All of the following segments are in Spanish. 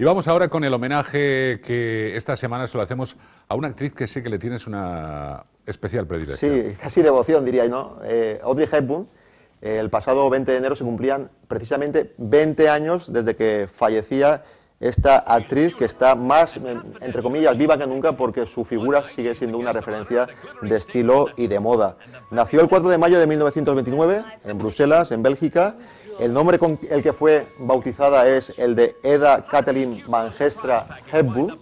Y vamos ahora con el homenaje que esta semana se lo hacemos a una actriz que sé que le tienes una especial predilección. Sí, casi devoción diría, ¿no? Audrey Hepburn. El pasado 20 de enero se cumplían precisamente 20 años desde que fallecía esta actriz, que está más, entre comillas, viva que nunca, porque su figura sigue siendo una referencia de estilo y de moda. Nació el 4 de mayo de 1929 en Bruselas, en Bélgica. El nombre con el que fue bautizada es el de Eda Kathleen Van Gestra Hepburn.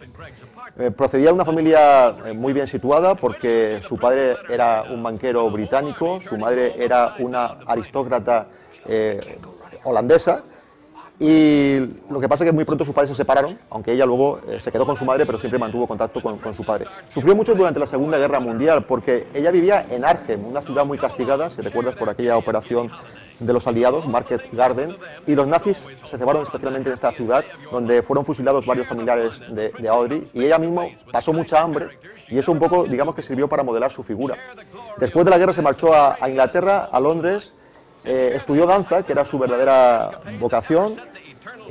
Procedía de una familia muy bien situada porque su padre era un banquero británico, su madre era una aristócrata holandesa, y lo que pasa es que muy pronto sus padres se separaron, aunque ella luego se quedó con su madre, pero siempre mantuvo contacto con su padre. Sufrió mucho durante la Segunda Guerra Mundial porque ella vivía en Arnhem, una ciudad muy castigada, si recuerdas, por aquella operación de los aliados, Market Garden, y los nazis se cebaron especialmente en esta ciudad, donde fueron fusilados varios familiares de Audrey, y ella misma pasó mucha hambre, y eso un poco, digamos, que sirvió para modelar su figura. Después de la guerra se marchó a Inglaterra, a Londres, estudió danza, que era su verdadera vocación.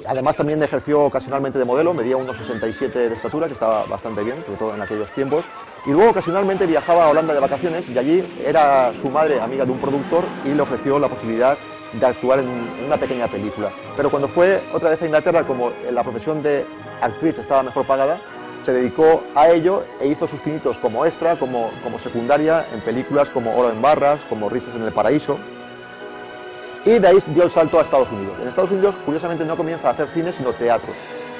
Además también ejerció ocasionalmente de modelo, medía unos 67 de estatura, que estaba bastante bien, sobre todo en aquellos tiempos. Y luego ocasionalmente viajaba a Holanda de vacaciones, y allí era su madre amiga de un productor y le ofreció la posibilidad de actuar en una pequeña película. Pero cuando fue otra vez a Inglaterra, como la profesión de actriz estaba mejor pagada, se dedicó a ello e hizo sus pinitos como extra, como secundaria, en películas como Oro en barras, como Risas en el paraíso. Y de ahí dio el salto a Estados Unidos. En Estados Unidos, curiosamente, no comienza a hacer cine, sino teatro.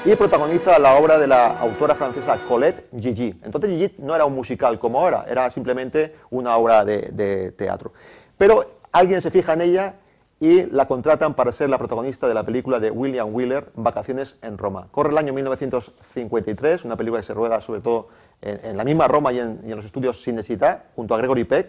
Y protagoniza la obra de la autora francesa Colette Gigi. Entonces Gigi no era un musical como ahora, era simplemente una obra de teatro. Pero alguien se fija en ella y la contratan para ser la protagonista de la película de William Wyler, Vacaciones en Roma. Corre el año 1953, una película que se rueda sobre todo en la misma Roma y en los estudios Cinecittà, junto a Gregory Peck.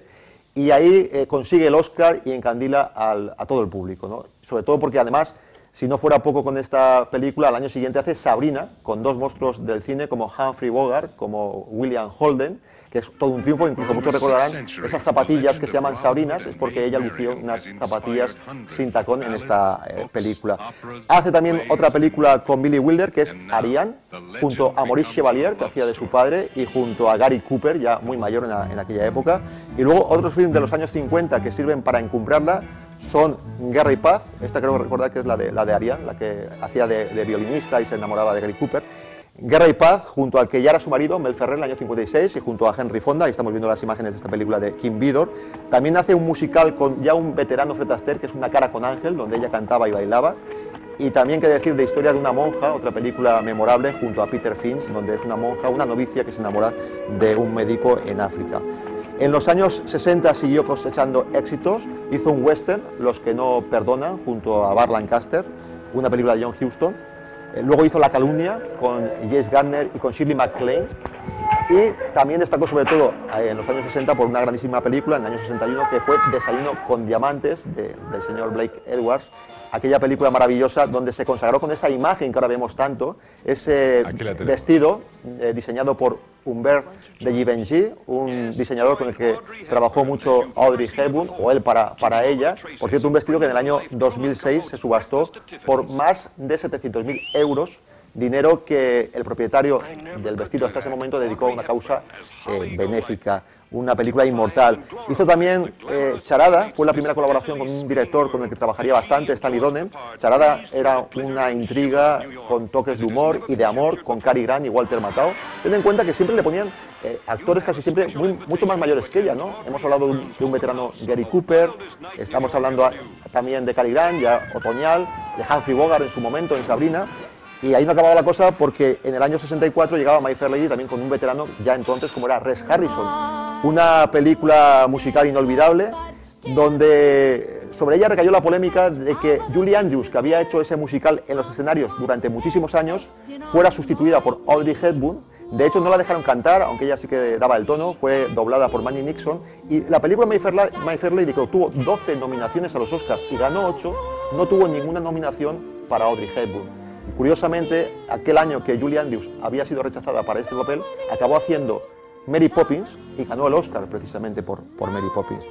Y ahí consigue el Oscar y encandila a todo el público, ¿no? Sobre todo porque además, si no fuera poco con esta película, al año siguiente hace Sabrina, con dos monstruos del cine como Humphrey Bogart, como William Holden, que es todo un triunfo. Incluso muchos recordarán esas zapatillas que se llaman Sabrinas, es porque ella lució unas zapatillas sin tacón en esta película. Hace también otra película con Billy Wilder, que es Ariane, junto a Maurice Chevalier, que hacía de su padre, y junto a Gary Cooper, ya muy mayor en aquella época. Y luego otros films de los años 50 que sirven para encumbrarla son Guerra y Paz, esta creo recordar que es la de Ariane, la que hacía de violinista y se enamoraba de Gary Cooper. Guerra y Paz, junto al que ya era su marido, Mel Ferrer, en el año 56, y junto a Henry Fonda, ahí estamos viendo las imágenes de esta película de Kim Vidor. También hace un musical con ya un veterano Fred Astaire, que es Una cara con ángel, donde ella cantaba y bailaba. Y también, qué decir, de Historia de una monja, otra película memorable, junto a Peter Finch, donde es una monja, una novicia que se enamora de un médico en África. En los años 60 siguió cosechando éxitos, hizo un western, Los que no perdonan, junto a Burt Lancaster, una película de John Huston. Luego hizo La calumnia con James Garner y con Shirley MacLaine, y también destacó sobre todo en los años 60 por una grandísima película, en el año 61, que fue Desayuno con diamantes, del señor Blake Edwards, aquella película maravillosa donde se consagró con esa imagen que ahora vemos tanto, ese vestido diseñado por Humbert de Givenchy, un diseñador con el que trabajó mucho Audrey Hepburn, o él para ella. Por cierto, un vestido que en el año 2006 se subastó por más de 700.000 euros, dinero que el propietario del vestido hasta ese momento dedicó a una causa benéfica. Una película inmortal. Hizo también Charada, fue la primera colaboración con un director con el que trabajaría bastante, Stanley Donen. Charada era una intriga con toques de humor y de amor, con Cary Grant y Walter Matthau. Ten en cuenta que siempre le ponían actores casi siempre mucho más mayores que ella, ¿no? Hemos hablado de un veterano, Gary Cooper, estamos hablando también de Cary Grant, ya otoñal, de Humphrey Bogart en su momento, en Sabrina. Y ahí no acababa la cosa porque en el año 64 llegaba My Fair Lady también con un veterano ya entonces como era Rex Harrison. Una película musical inolvidable donde sobre ella recayó la polémica de que Julie Andrews, que había hecho ese musical en los escenarios durante muchísimos años, fuera sustituida por Audrey Hepburn. De hecho no la dejaron cantar, aunque ella sí que daba el tono, fue doblada por Manny Nixon. Y la película My Fair Lady, que obtuvo 12 nominaciones a los Oscars y ganó 8, no tuvo ninguna nominación para Audrey Hepburn. Y curiosamente, aquel año que Julie Andrews había sido rechazada para este papel, acabó haciendo Mary Poppins y ganó el Oscar precisamente por Mary Poppins.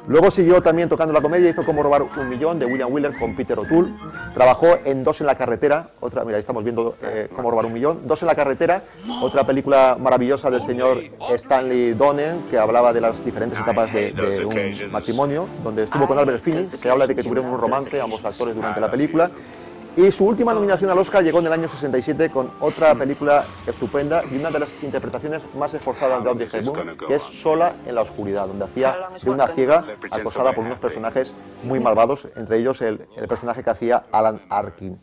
Luego siguió también tocando la comedia, hizo Cómo robar un millón de William Wyler con Peter O'Toole. Trabajó en Dos en la carretera, otra, mira, ahí estamos viendo Cómo robar un millón. Dos en la carretera, otra película maravillosa del señor Stanley Donen, que hablaba de las diferentes etapas de un matrimonio, donde estuvo con Albert Finney. Se habla de que tuvieron un romance ambos actores durante la película. Y su última nominación al Oscar llegó en el año 67 con otra película estupenda y una de las interpretaciones más esforzadas de Audrey Hepburn, que es Sola en la oscuridad, donde hacía de una ciega acosada por unos personajes muy malvados, entre ellos el personaje que hacía Alan Arkin.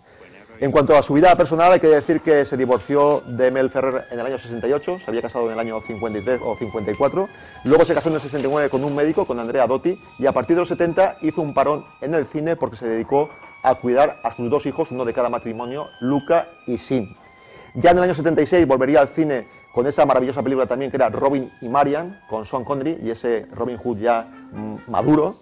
En cuanto a su vida personal, hay que decir que se divorció de Mel Ferrer en el año 68, se había casado en el año 53 o 54, luego se casó en el 69 con un médico, con Andrea Dotti, y a partir de los 70 hizo un parón en el cine porque se dedicó a cuidar a sus dos hijos, uno de cada matrimonio, Luca y Sin. Ya en el año 76 volvería al cine con esa maravillosa película también que era Robin y Marian, con Sean Connery y ese Robin Hood ya maduro.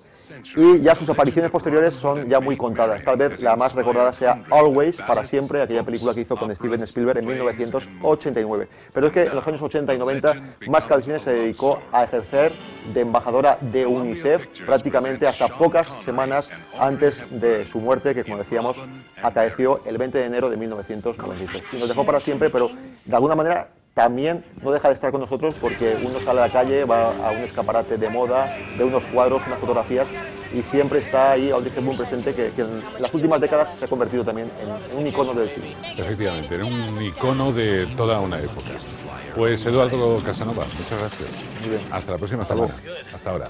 Y ya sus apariciones posteriores son ya muy contadas. Tal vez la más recordada sea Always, para siempre, aquella película que hizo con Steven Spielberg en 1989. Pero es que en los años 80 y 90, más que al cine se dedicó a ejercer de embajadora de UNICEF prácticamente hasta pocas semanas antes de su muerte, que como decíamos, acaeció el 20 de enero de 1993. Y nos dejó para siempre, pero de alguna manera también no deja de estar con nosotros porque uno sale a la calle, va a un escaparate de moda, ve unos cuadros, unas fotografías y siempre está ahí Audrey Hepburn presente, que en las últimas décadas se ha convertido también en un icono del cine. Efectivamente, en un icono de toda una época. Pues Eduardo Casanova, muchas gracias. Muy bien. Hasta la próxima semana. Hasta ahora.